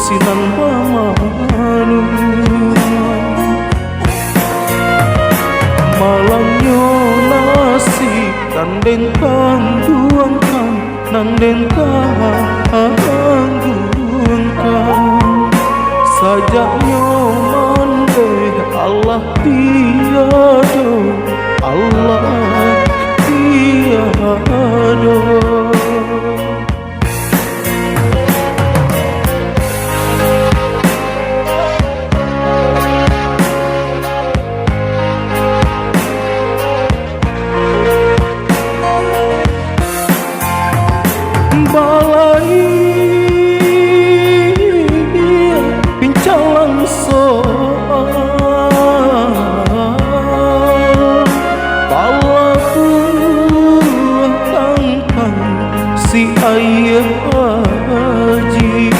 sinan pamanu malangnya nasi nanden tangguangkan nanden tangguangkan sajaknya mande Allah tiada Allah tiada. Balai pincalang soal balaku tangkang si ayah haji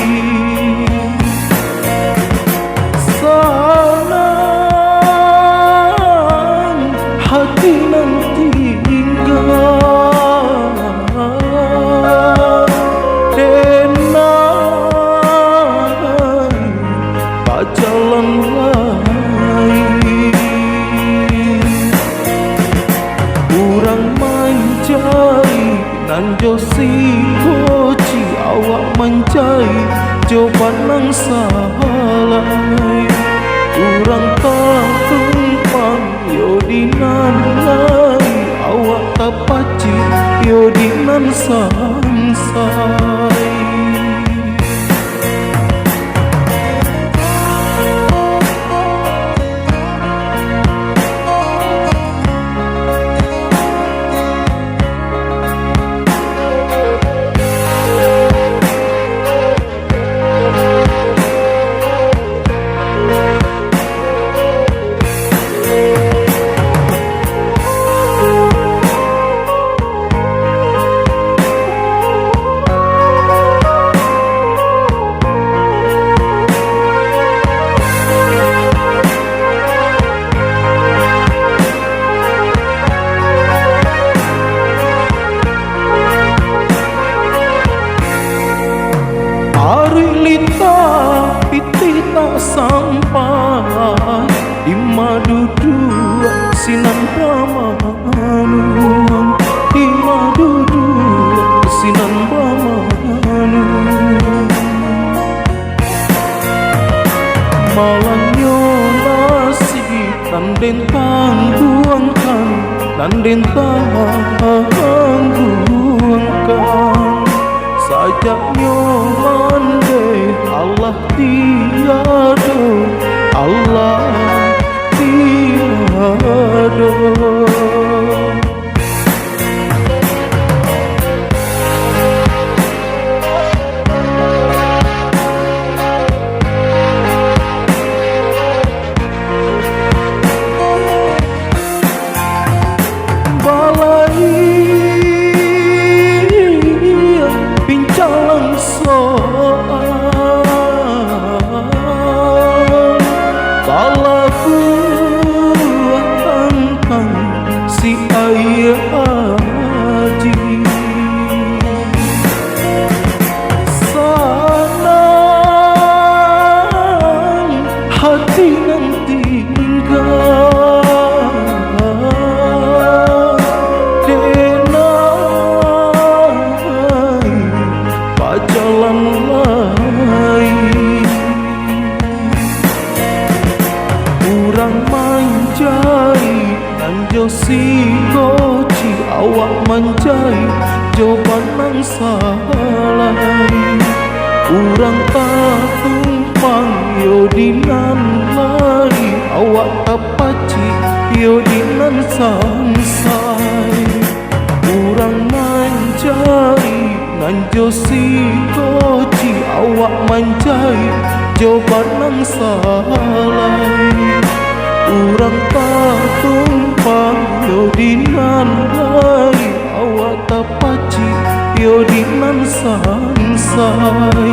sanang hati nanti tinggal jalan lain kurang manjai nan josi goci awak manjai coba nang salai kurang tak tumpang yo dinan lai awak tak paci yo dinan sansai. Hari lita piti tak sampai di madu dua sinan pamanu di madu dua sinan pamanu malangnya nasi nanden tangguangkan nanden tangguangkan sajaknya mande Allah tiada Allah tiada. Balaku tantang si ayah haji sanang hati nanti tinggal denai pajalan lain kurang manjai nan josi goci awak manjai jawaban nang salai kurang tak tumpang yo dinan lai awak tak paci yo dinan sansai kurang manjai nan josi goci awak manjai jawaban nang salai kurang tak tumpang yo dinan lai awak tak paci yo dinan sansai.